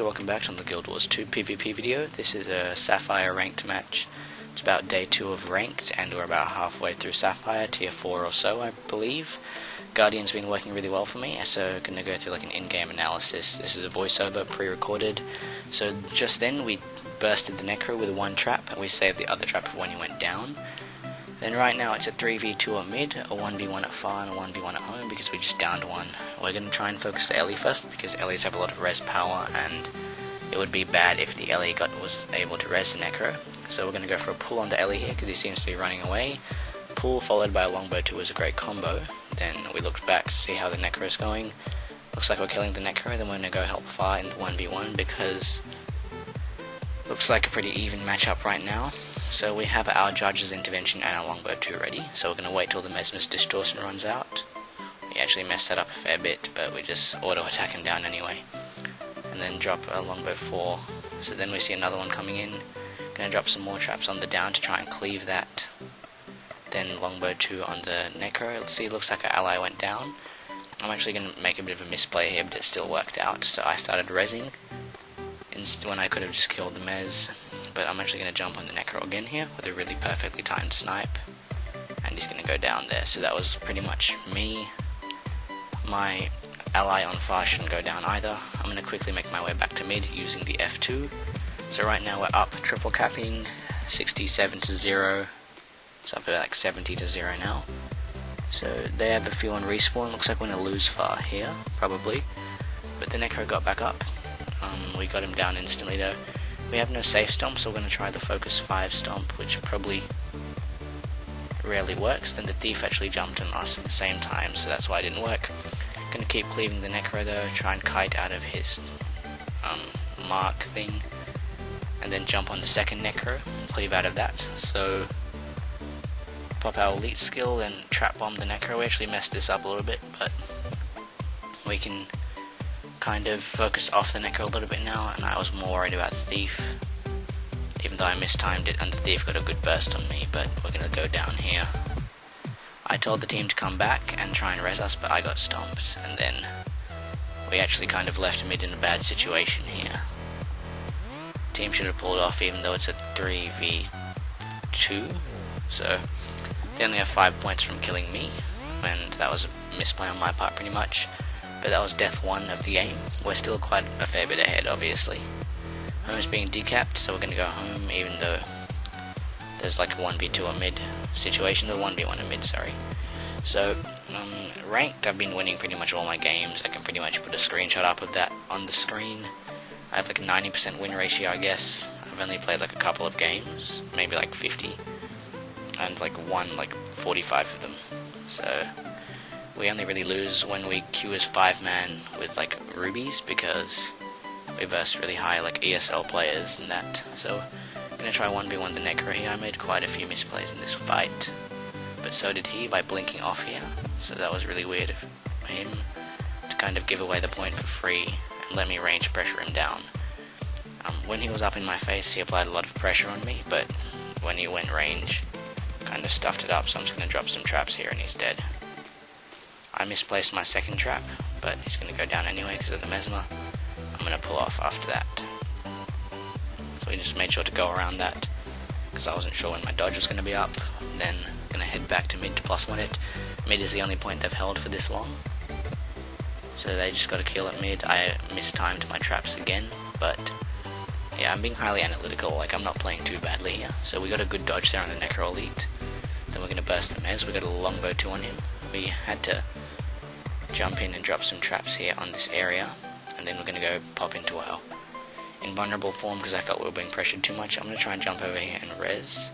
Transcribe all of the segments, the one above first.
welcome back to the Guild Wars 2 PvP video. This is a Sapphire ranked match. It's about day 2 of ranked, and we're about halfway through Sapphire, tier 4 or so, I believe. Guardian's been working really well for me, so I'm going to go through like an in-game analysis. This is a voiceover, pre-recorded. So just then we bursted the Necro with one trap, and we saved the other trap for when he went down. Then right now it's a 3v2 at mid, a 1v1 at far, and a 1v1 at home because we just downed one. We're going to try and focus the Ellie first because Ellies have a lot of res power, and it would be bad if the Ellie was able to res the Necro. So we're going to go for a pull on the Ellie here because he seems to be running away. Pull followed by a longbow 2 is a great combo. Then we looked back to see how the Necro is going. Looks like we're killing the Necro, then we're going to go help far in the 1v1 because looks like a pretty even matchup right now. So we have our Judge's Intervention and our Longbow 2 ready, so we're going to wait till the Mesmer's Distortion runs out. We actually messed that up a fair bit, but we just auto-attack him down anyway. And then drop a Longbow 4. So then we see another one coming in. Going to drop some more traps on the down to try and cleave that. Then Longbow 2 on the Necro. Let's see, looks like our ally went down. I'm actually going to make a bit of a misplay here, but it still worked out. So I started rezzing when I could have just killed the Mez. But I'm actually going to jump on the Necro again here with a really perfectly timed snipe. And he's going to go down there. So that was pretty much me. My ally on far shouldn't go down either. I'm going to quickly make my way back to mid using the F2. So right now we're up, triple capping, 67 to 0. It's up at like 70 to 0 now. So they have a few on respawn. Looks like we're going to lose far here, probably. But the Necro got back up. We got him down instantly though. We have no safe stomp, so we're going to try the focus 5 stomp, which probably rarely works. Then the thief actually jumped on us at the same time, so that's why it didn't work. Going to keep cleaving the Necro though, try and kite out of his mark thing, and then jump on the second Necro, cleave out of that. So pop our elite skill and trap bomb the Necro. We actually messed this up a little bit, but we can kind of focus off the Necro a little bit now, and I was more worried about the thief, even though I mistimed it and the thief got a good burst on me. But we're going to go down here. I told the team to come back and try and res us, but I got stomped, and then we actually kind of left mid in a bad situation here. Team should have pulled off even though it's a 3v2, so they only have 5 points from killing me, and that was a misplay on my part pretty much. But that was death 1 of the game. We're still quite a fair bit ahead, obviously. Home's being decapped, so we're going to go home, even though there's like a 1v2 or mid situation, or 1v1 or mid, sorry. So, ranked, I've been winning pretty much all my games. I can pretty much put a screenshot up of that on the screen. I have like a 90% win ratio, I guess. I've only played like a couple of games, maybe like 50, and like won like 45 of them. So we only really lose when we queue as 5-man with like rubies, because we verse really high like ESL players and that. So I'm going to try 1v1 the Necro here. I made quite a few misplays in this fight, but so did he by blinking off here. So that was really weird of him to kind of give away the point for free and let me range pressure him down. When he was up in my face, he applied a lot of pressure on me, but when he went range, kind of stuffed it up. So I'm just going to drop some traps here and he's dead. I misplaced my second trap, but he's going to go down anyway because of the Mesmer. I'm going to pull off after that. So we just made sure to go around that because I wasn't sure when my dodge was going to be up. Then going to head back to mid to +1 it. Mid is the only point they've held for this long, so they just got a kill at mid. I mistimed my traps again, but yeah, I'm being highly analytical. Like, I'm not playing too badly here. So we got a good dodge there on the Necro Elite. Then we're going to burst the Mez. We got a Longbow 2 on him. We had to jump in and drop some traps here on this area, and then we're going to go pop into our invulnerable form because I felt we were being pressured too much. I'm going to try and jump over here and res,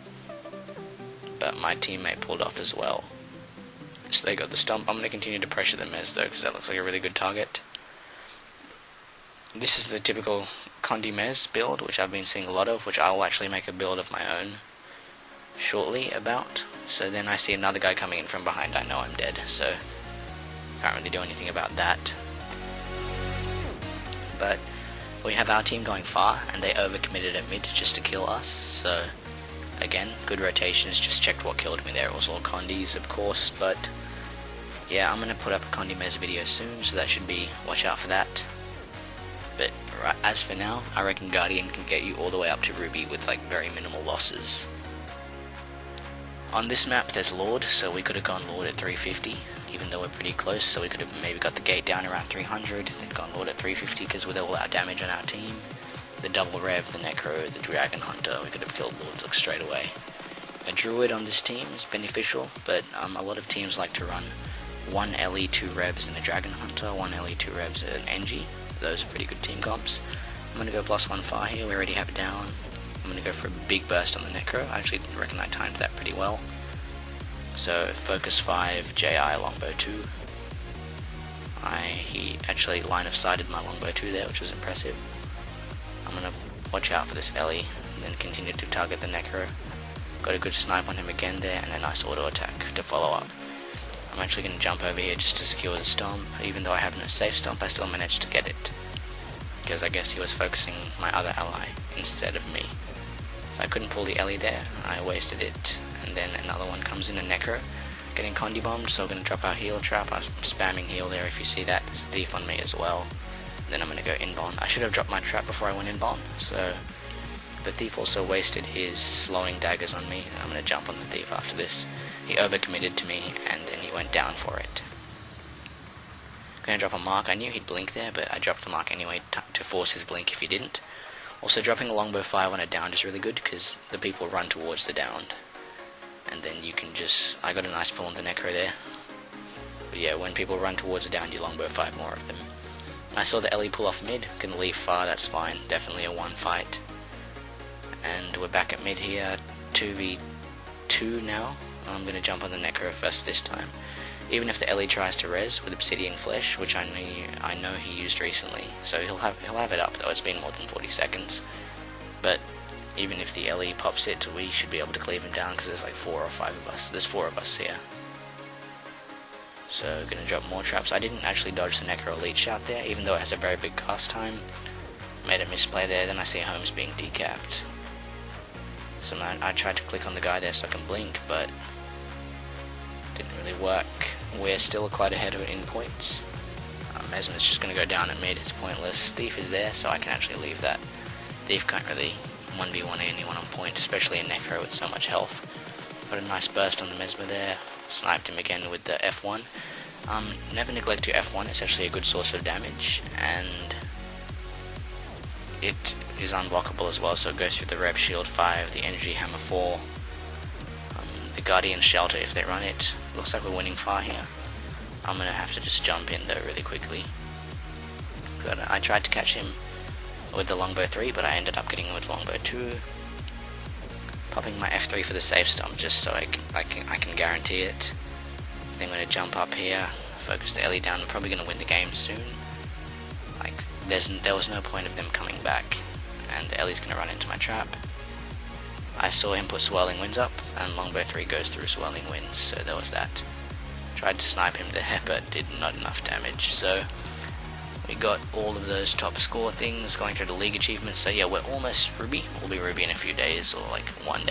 but my teammate pulled off as well, so they got the stomp. I'm going to continue to pressure the Mez though because that looks like a really good target. This is the typical Condi Mez build, which I've been seeing a lot of, which I will actually make a build of my own shortly about. So then I see another guy coming in from behind. I know I'm dead, so can't really do anything about that. But we have our team going far, and they overcommitted at mid just to kill us. So again, good rotations. Just checked what killed me there. It was all Condis, of course. But yeah, I'm gonna put up a Condi Mez video soon, so that should be, watch out for that. But as for now, I reckon Guardian can get you all the way up to Ruby with like very minimal losses. On this map there's Lord, so we could have gone Lord at 350, even though we're pretty close, so we could have maybe got the gate down around 300, then gone Lord at 350, because with all our damage on our team, the double rev, the Necro, the Dragon Hunter, we could have killed Lords like straight away. A Druid on this team is beneficial, but a lot of teams like to run 1 LE, 2 revs and a Dragon Hunter, 1 LE, 2 revs and an NG. Those are pretty good team comps. I'm going to go +1 fire here, we already have it down. I'm going to go for a big burst on the Necro. I actually reckon I timed that pretty well. So Focus 5, JI, Longbow 2. He actually line of sighted my Longbow 2 there, which was impressive. I'm going to watch out for this Ellie, and then continue to target the Necro. Got a good snipe on him again there, and a nice auto attack to follow up. I'm actually going to jump over here just to secure the stomp. Even though I have no safe stomp, I still managed to get it, because I guess he was focusing my other ally instead of me. So I couldn't pull the Ellie there, I wasted it, and then another one comes in, a Necro, getting Condi bombed, so I'm going to drop our heal trap. I'm spamming heal there if you see that. There's a thief on me as well. Then I'm going to go inbound. I should have dropped my trap before I went inbound, so the thief also wasted his slowing daggers on me, and I'm going to jump on the thief after this. He overcommitted to me, and then he went down for it. I'm going to drop a mark. I knew he'd blink there, but I dropped the mark anyway to force his blink if he didn't. Also, dropping a longbow 5 on a downed is really good, because the people run towards the downed. And then you can just... I got a nice pull on the Necro there. But yeah, when people run towards the downed, you longbow 5 more of them. I saw the Ellie pull off mid, can leave far, that's fine, definitely a 1 fight. And we're back at mid here, 2v2 now. I'm going to jump on the Necro first this time. Even if the Ellie tries to res with Obsidian Flesh, which I know he used recently, so he'll have it up, though it's been more than 40 seconds. But even if the Ellie pops it, we should be able to cleave him down, because there's like 4 or 5 of us. There's 4 of us here. So, gonna drop more traps. I didn't actually dodge the Necro Elite Shot there, even though it has a very big cast time. Made a misplay there, then I see Holmes being decapped. So I tried to click on the guy there so I can blink, but didn't really work. We're still quite ahead of it in points. Mesmer's just gonna go down at mid, it's pointless. Thief is there, so I can actually leave that. Thief can't really 1v1 anyone on point, especially a Necro with so much health. Got a nice burst on the Mesmer there. Sniped him again with the F1. Never neglect your F1, it's actually a good source of damage, and it is unblockable as well, so it goes through the Rev Shield 5, the Energy Hammer 4, the Guardian Shelter if they run it. Looks like we're winning far here. I'm going to have to just jump in though really quickly. But I tried to catch him with the Longbow 3, but I ended up getting him with Longbow 2. Popping my F3 for the safe stomp just so I can guarantee it. Then I'm going to jump up here, focus the Ellie down. I'm probably going to win the game soon. Like, there was no point of them coming back, and the Ellie's going to run into my trap. I saw him put Swirling Winds up, and Longbow 3 goes through Swirling Winds, so there was that. Tried to snipe him there, but did not enough damage, so we got all of those top score things going through the league achievements. So yeah, we're almost Ruby. We'll be Ruby in a few days, or like one day.